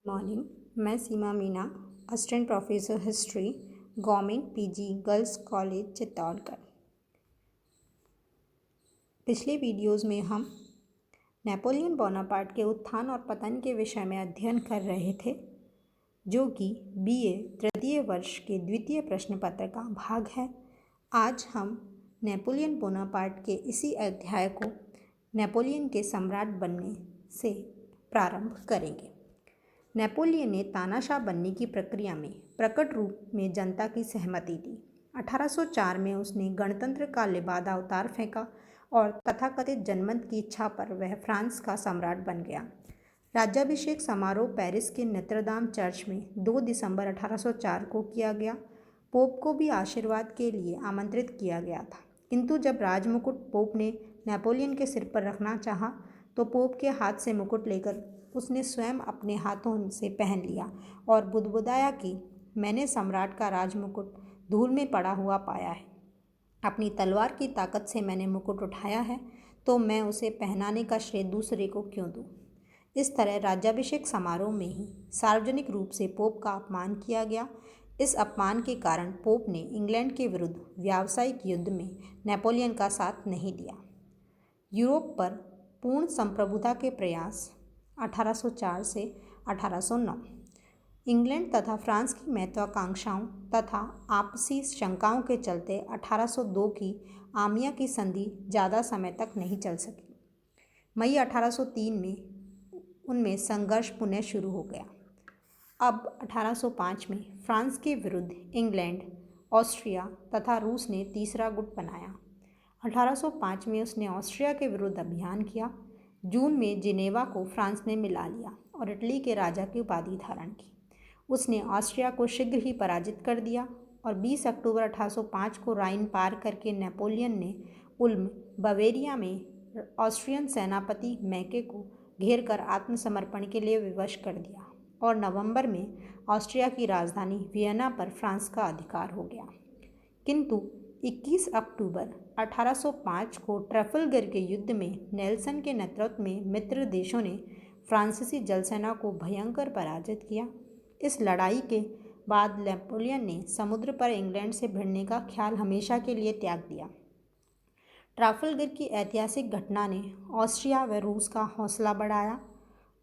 Morning. मैं Seema Meena, assistant professor history, government PG girls college Chittorgarh. पिछले videos में हम नेपोलियन बोनापार्ट के उत्थान और पतन के विषय में अध्ययन कर रहे थे, जो कि बीए तृतीय वर्ष के द्वितीय प्रश्न पत्र का भाग है। आज हम नेपोलियन बोनापार्ट के इसी अध्याय को नेपोलियन के सम्राट बनने से प्रारंभ करेंगे। नेपोलियन ने तानाशाह बनने की प्रक्रिया में प्रकट रूप में जनता की सहमति दी। 1804 में उसने गणतंत्र का लिबादा अवतार फेंका और तथाकथित जनमत की इच्छा पर वह फ्रांस का सम्राट बन गया। राज्याभिषेक समारोह पेरिस के नोत्र-दाम चर्च में 2 दिसंबर 1804 को किया गया। पोप को भी आशीर्वाद के लिए आमंत्रित किया गया था, किंतु जब राजमुकुट पोप ने नेपोलियन के सिर पर रखना चाहा तो पोप के हाथ से मुकुट लेकर उसने स्वयं अपने हाथों से पहन लिया और बुदबुदाया कि मैंने सम्राट का राजमुकुट धूल में पड़ा हुआ पाया है। अपनी तलवार की ताकत से मैंने मुकुट उठाया है, तो मैं उसे पहनाने का श्रेय दूसरे को क्यों दूं? इस तरह राज्याभिषेक समारोह में ही सार्वजनिक रूप से पोप का अपमान किया गया। इस अपमान के कारण पोप ने इंग्लैंड के विरुद्ध व्यावसायिक युद्ध में नेपोलियन का साथ नहीं दिया। यूरोप पर पूर्ण संप्रभुता के प्रयास 1804 से 1809। इंग्लैंड तथा फ्रांस की महत्वाकांक्षाओं तथा आपसी शंकाओं के चलते 1802 की आमिया की संधि ज़्यादा समय तक नहीं चल सकी। मई 1803 में उनमें संघर्ष पुनः शुरू हो गया। अब 1805 में फ्रांस के विरुद्ध इंग्लैंड, ऑस्ट्रिया तथा रूस ने तीसरा गुट बनाया। 1805 में उसने ऑस्ट्रिया के विरुद्ध अभियान किया। जून में जिनेवा को फ्रांस ने मिला लिया और इटली के राजा की उपाधि धारण की। उसने ऑस्ट्रिया को शीघ्र ही पराजित कर दिया और 20 अक्टूबर 1805 को राइन पार करके नेपोलियन ने उल्म, बवेरिया में ऑस्ट्रियन सेनापति मैके को घेरकर आत्मसमर्पण के लिए विवश कर दिया और नवंबर में ऑस्ट्रिया की राजधानी वियना पर फ्रांस का अधिकार हो गया। किंतु 21 अक्टूबर 1805 को ट्रफलगर के युद्ध में नेल्सन के नेतृत्व में मित्र देशों ने फ्रांसीसी जलसेना को भयंकर पराजित किया। इस लड़ाई के बाद नेपोलियन ने समुद्र पर इंग्लैंड से भिड़ने का ख्याल हमेशा के लिए त्याग दिया। ट्राफलगर की ऐतिहासिक घटना ने ऑस्ट्रिया व रूस का हौसला बढ़ाया।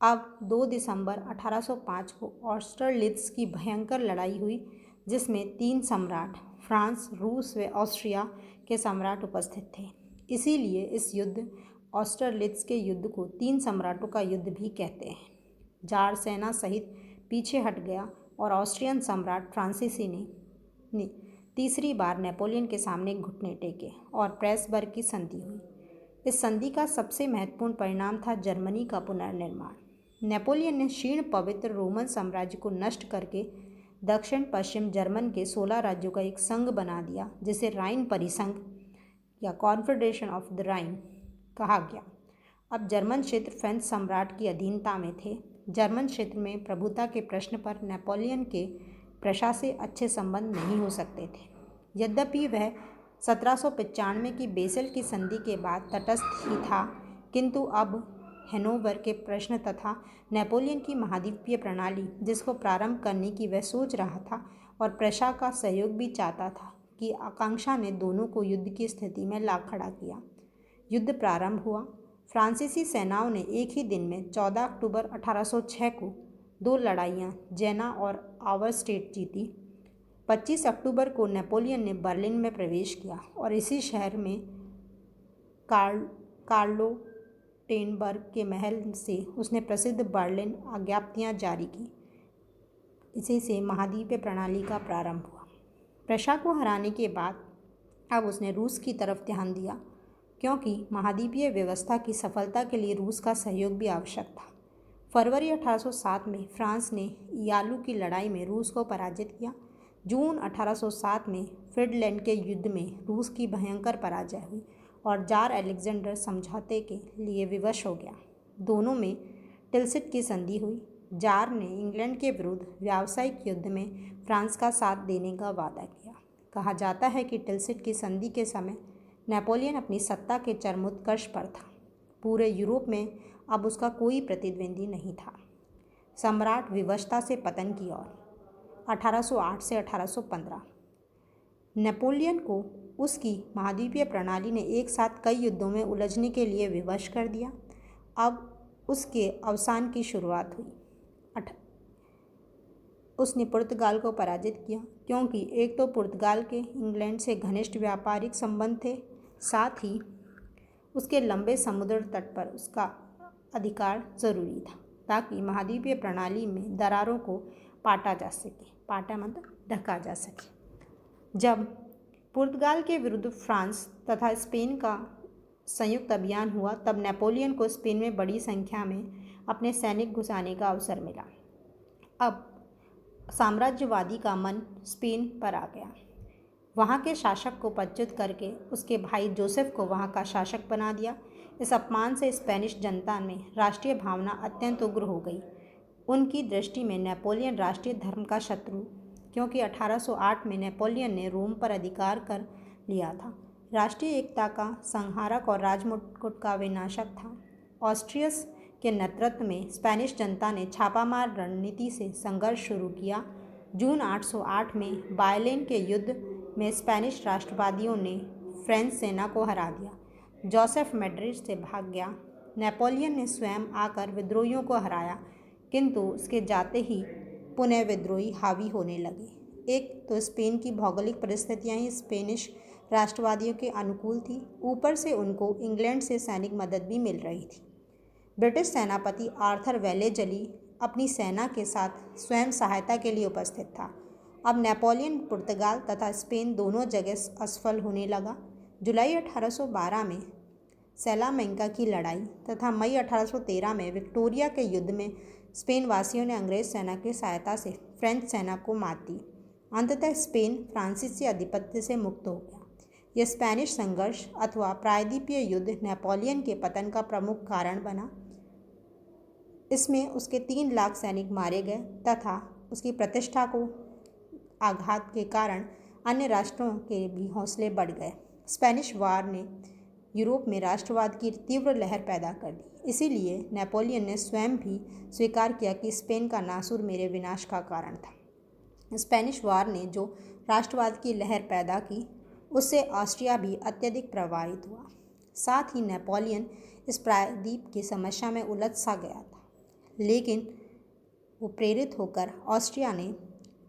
अब 2 दिसंबर 1805 को ऑस्टरलित्ज की भयंकर लड़ाई हुई, जिसमें 3 सम्राट फ्रांस, रूस व ऑस्ट्रिया के सम्राट उपस्थित थे। इसीलिए इस युद्ध ऑस्टरलित्ज के युद्ध को 3 सम्राटों का युद्ध भी कहते हैं। जार सेना सहित पीछे हट गया और ऑस्ट्रियन सम्राट फ्रांसीसी ने तीसरी बार नेपोलियन के सामने घुटने टेके और प्रेसबर्ग की संधि हुई। इस संधि का सबसे महत्वपूर्ण परिणाम था जर्मनी का पुनर्निर्माण। नेपोलियन ने क्षीण पवित्र रोमन साम्राज्य को नष्ट करके दक्षिण पश्चिम जर्मन के 16 राज्यों का एक संघ बना दिया, जिसे राइन परिसंघ या कॉन्फेडरेशन ऑफ द राइन कहा गया। अब जर्मन क्षेत्र फ्रेंच सम्राट की अधीनता में थे। जर्मन क्षेत्र में प्रभुता के प्रश्न पर नेपोलियन के प्रशा से अच्छे संबंध नहीं हो सकते थे। यद्यपि वह 1795 की बेसेल की संधि के बाद तटस्थ ही था, किंतु अब हैनोवर के प्रश्न तथा नेपोलियन की महाद्वीपीय प्रणाली, जिसको प्रारंभ करने की वह सोच रहा था और प्रशा का सहयोग भी चाहता था, की आकांक्षा ने दोनों को युद्ध की स्थिति में ला खड़ा किया। युद्ध प्रारंभ हुआ। फ्रांसीसी सेनाओं ने एक ही दिन में 14 अक्टूबर 1806 को 2 लड़ाइयाँ जेना और आवरस्टेट जीती। 25 अक्टूबर को नेपोलियन ने बर्लिन में प्रवेश किया और इसी शहर में कार्लो टेनबर्ग के महल से उसने प्रसिद्ध बर्लिन आज्ञप्तियाँ जारी की। इसी से महाद्वीपीय प्रणाली का प्रारंभ हुआ। प्रशा को हराने के बाद अब उसने रूस की तरफ ध्यान दिया, क्योंकि महाद्वीपीय व्यवस्था की सफलता के लिए रूस का सहयोग भी आवश्यक था। फरवरी 1807 में फ्रांस ने यालू की लड़ाई में रूस को पराजित किया। जून 1807 में फ्रीडलैंड के युद्ध में रूस की भयंकर पराजय हुई और जार अलेक्जेंडर समझौते के लिए विवश हो गया। दोनों में टिलसिट की संधि हुई। जार ने इंग्लैंड के विरुद्ध व्यावसायिक युद्ध में फ्रांस का साथ देने का वादा किया। कहा जाता है कि टिलसिट की संधि के समय नेपोलियन अपनी सत्ता के चरमोत्कर्ष पर था। पूरे यूरोप में अब उसका कोई प्रतिद्वंदी नहीं था। सम्राट विवशता से पतन की ओर। 1808 से 1815 नेपोलियन को उसकी महाद्वीपीय प्रणाली ने एक साथ कई युद्धों में उलझने के लिए विवश कर दिया। अब उसके अवसान की शुरुआत हुई। उसने पुर्तगाल को पराजित किया, क्योंकि एक तो पुर्तगाल के इंग्लैंड से घनिष्ठ व्यापारिक संबंध थे, साथ ही उसके लंबे समुद्र तट पर उसका अधिकार जरूरी था, ताकि महाद्वीपीय प्रणाली में दरारों को पाटा जा सके। पाटा मतलब ढका जा सके। जब पुर्तगाल के विरुद्ध फ्रांस तथा स्पेन का संयुक्त अभियान हुआ, तब नेपोलियन को स्पेन में बड़ी संख्या में अपने सैनिक घुसाने का अवसर मिला। अब साम्राज्यवादी का मन स्पेन पर आ गया। वहाँ के शासक को पदच्युत करके उसके भाई जोसेफ को वहाँ का शासक बना दिया। इस अपमान से स्पेनिश जनता में राष्ट्रीय भावना अत्यंत उग्र हो गई। उनकी दृष्टि में नेपोलियन राष्ट्रीय धर्म का शत्रु, क्योंकि 1808 में नेपोलियन ने रोम पर अधिकार कर लिया था, राष्ट्रीय एकता का संहारक और राजमुकुट का विनाशक था। ऑस्ट्रियस के नेतृत्व में स्पेनिश जनता ने छापामार रणनीति से संघर्ष शुरू किया। जून 808 में बायलेन के युद्ध में स्पेनिश राष्ट्रवादियों ने फ्रेंच सेना को हरा दिया। जोसेफ मैड्रिड से भाग गया। नेपोलियन ने स्वयं आकर विद्रोहियों को हराया, किंतु उसके जाते ही पुनः विद्रोही हावी होने लगे। एक तो स्पेन की भौगोलिक परिस्थितियां ही स्पेनिश राष्ट्रवादियों के अनुकूल थी, ऊपर से उनको इंग्लैंड से सैनिक मदद भी मिल रही थी। ब्रिटिश सेनापति आर्थर वेलेजली अपनी सेना के साथ स्वयं सहायता के लिए उपस्थित था। अब नेपोलियन पुर्तगाल तथा स्पेन दोनों जगह असफल होने लगा। जुलाई 1812 में सैलामेंका की लड़ाई तथा मई 1813 में विक्टोरिया के युद्ध में स्पेन वासियों ने अंग्रेज सेना की सहायता से फ्रेंच सेना को मात दी। अंततः स्पेन फ्रांसीसी आधिपत्य से मुक्त हो गया। यह स्पेनिश संघर्ष अथवा प्रायद्वीपीय युद्ध नेपोलियन के पतन का प्रमुख कारण बना। इसमें उसके 3 लाख सैनिक मारे गए तथा उसकी प्रतिष्ठा को आघात के कारण अन्य राष्ट्रों के भी हौसले बढ़ गए। स्पेनिश वार ने यूरोप में राष्ट्रवाद की तीव्र लहर पैदा कर दी। इसीलिए नेपोलियन ने स्वयं भी स्वीकार किया कि स्पेन का नासूर मेरे विनाश का कारण था। स्पेनिश वार ने जो राष्ट्रवाद की लहर पैदा की, उससे ऑस्ट्रिया भी अत्यधिक प्रभावित हुआ। साथ ही नेपोलियन इस प्रायद्वीप की समस्या में उलझ सा गया था, लेकिन वो प्रेरित होकर ऑस्ट्रिया ने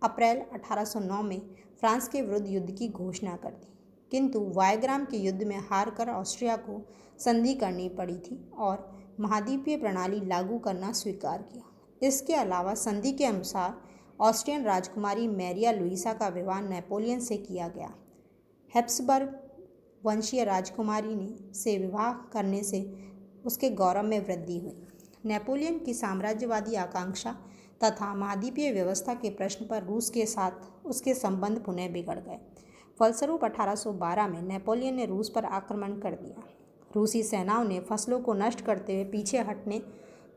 अप्रैल 1809 में फ्रांस के विरुद्ध युद्ध की घोषणा कर दी, किंतु वायग्राम के युद्ध में हार कर ऑस्ट्रिया को संधि करनी पड़ी थी और महाद्वीपीय प्रणाली लागू करना स्वीकार किया। इसके अलावा संधि के अनुसार ऑस्ट्रियन राजकुमारी मैरिया लुइसा का विवाह नेपोलियन से किया गया। हैब्सबर्ग वंशीय राजकुमारी से विवाह करने से उसके गौरव में वृद्धि हुई। नेपोलियन की साम्राज्यवादी आकांक्षा तथा महाद्वीपीय व्यवस्था के प्रश्न पर रूस के साथ उसके संबंध पुनः बिगड़ गए। फलस्वरूप 1812 में नेपोलियन ने रूस पर आक्रमण कर दिया। रूसी सेनाओं ने फसलों को नष्ट करते हुए पीछे हटने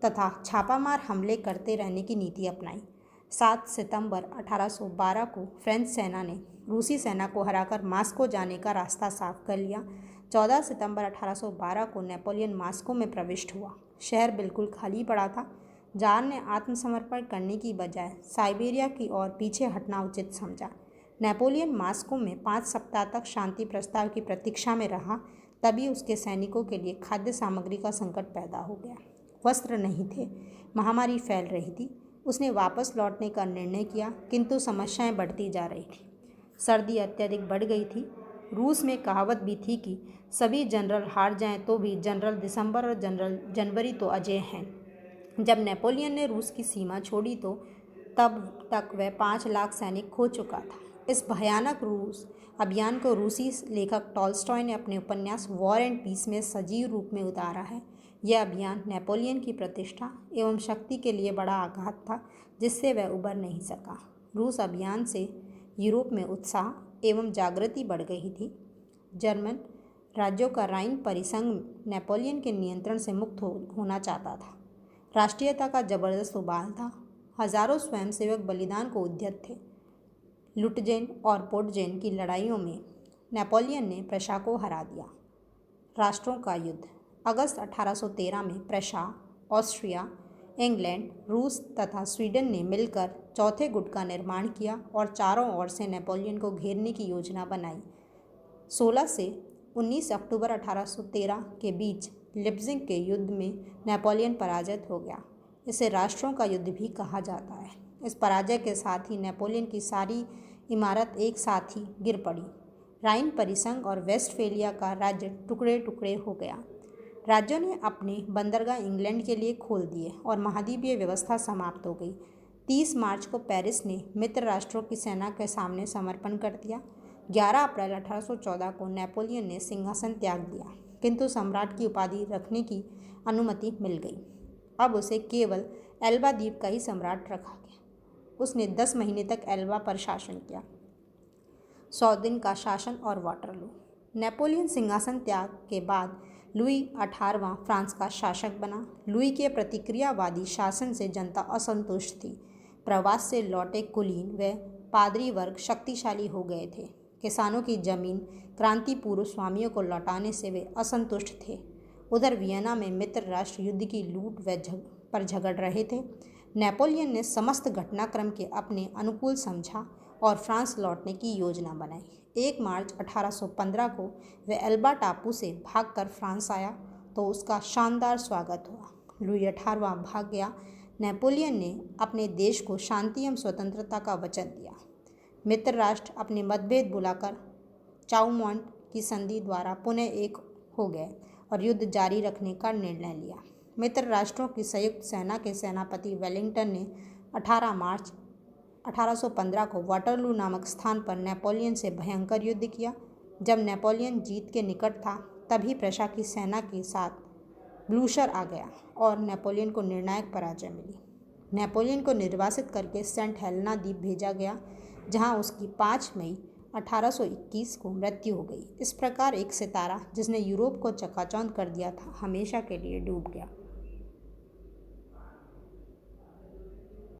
तथा छापामार हमले करते रहने की नीति अपनाई। 7 सितंबर 1812 को फ्रेंच सेना ने रूसी सेना को हराकर मास्को जाने का रास्ता साफ कर लिया। 14 सितंबर 1812 को नेपोलियन मास्को में प्रविष्ट हुआ। शहर बिल्कुल खाली पड़ा था। जार ने आत्मसमर्पण करने की बजाय साइबेरिया की ओर पीछे हटना उचित समझा। नेपोलियन मास्को में 5 सप्ताह तक शांति प्रस्ताव की प्रतीक्षा में रहा। तभी उसके सैनिकों के लिए खाद्य सामग्री का संकट पैदा हो गया। वस्त्र नहीं थे, महामारी फैल रही थी। उसने वापस लौटने का निर्णय किया, किंतु समस्याएं बढ़ती जा रही थी। सर्दी अत्यधिक बढ़ गई थी। रूस में कहावत भी थी कि सभी जनरल हार जाएं तो भी जनरल दिसंबर और जनरल जनवरी तो अजेय हैं। जब नेपोलियन ने रूस की सीमा छोड़ी तो तब तक वह 5 लाख सैनिक खो चुका था। इस भयानक रूस अभियान को रूसी लेखक टॉल्स्टॉय ने अपने उपन्यास वॉर एंड पीस में सजीव रूप में उतारा है। यह अभियान नेपोलियन की प्रतिष्ठा एवं शक्ति के लिए बड़ा आघात था, जिससे वह उबर नहीं सका। रूस अभियान से यूरोप में उत्साह एवं जागृति बढ़ गई थी। जर्मन राज्यों का राइन परिसंघ नेपोलियन के नियंत्रण से मुक्त होना चाहता था। राष्ट्रीयता का जबरदस्त उबाल था। हजारों स्वयंसेवक बलिदान को उद्यत थे। लुटजेन और पोटजेन की लड़ाइयों में नेपोलियन ने प्रशा को हरा दिया। राष्ट्रों का युद्ध। अगस्त 1813 में प्रशा, ऑस्ट्रिया, इंग्लैंड, रूस तथा स्वीडन ने मिलकर चौथे गुट का निर्माण किया और चारों ओर से नेपोलियन को घेरने की योजना बनाई। 16 से 19 अक्टूबर 1813 के बीच लिप्जिंग के युद्ध में नेपोलियन पराजित हो गया। इसे राष्ट्रों का युद्ध भी कहा जाता है। इस पराजय के साथ ही नेपोलियन की सारी इमारत एक साथ ही गिर पड़ी। राइन परिसंघ और वेस्टफेलिया का राज्य टुकड़े टुकड़े हो गया। राज्यों ने अपने बंदरगाह इंग्लैंड के लिए खोल दिए और महाद्वीपीय व्यवस्था समाप्त हो गई। 30 मार्च को पेरिस ने मित्र राष्ट्रों की सेना के सामने समर्पण कर दिया। 11 अप्रैल 1814 को नेपोलियन ने सिंहासन त्याग दिया, किंतु सम्राट की उपाधि रखने की अनुमति मिल गई। अब उसे केवल एल्बा द्वीप का ही सम्राट रखा गया। उसने 10 महीने तक एल्बा पर शासन किया। 100 दिन का शासन और वाटरलू। नेपोलियन सिंहासन त्याग के बाद लुई 18वां फ्रांस का शासक बना। लुई के प्रतिक्रियावादी शासन से जनता असंतुष्ट थी। प्रवास से लौटे कुलीन व पादरी वर्ग शक्तिशाली हो गए थे। किसानों की जमीन क्रांति पूर्व स्वामियों को लौटाने से वे असंतुष्ट थे। उधर वियना में मित्र राष्ट्र युद्ध की लूट पर झगड़ रहे थे। नेपोलियन ने समस्त घटनाक्रम के अपने अनुकूल समझा और फ्रांस लौटने की योजना बनाई। 1 मार्च 1815 को वह एल्बा टापू से भागकर फ्रांस आया तो उसका शानदार स्वागत हुआ। लुई 18वां भाग गया। नेपोलियन ने अपने देश को शांति एवं स्वतंत्रता का वचन दिया। मित्र राष्ट्र अपने मतभेद बुलाकर चाउमॉन्ट की संधि द्वारा पुनः एक हो गए और युद्ध जारी रखने का निर्णय लिया। मित्र राष्ट्रों की संयुक्त सेना के सेनापति वेलिंगटन ने 18 मार्च 1815 को वाटरलू नामक स्थान पर नेपोलियन से भयंकर युद्ध किया। जब नेपोलियन जीत के निकट था तभी प्रशा की सेना के साथ ब्लूशर आ गया और नेपोलियन को निर्णायक पराजय मिली। नेपोलियन को निर्वासित करके सेंट हेलेना द्वीप भेजा गया, जहां उसकी 5 मई 1821 को मृत्यु हो गई। इस प्रकार एक सितारा जिसने यूरोप को चकाचौंध कर दिया था, हमेशा के लिए डूब गया।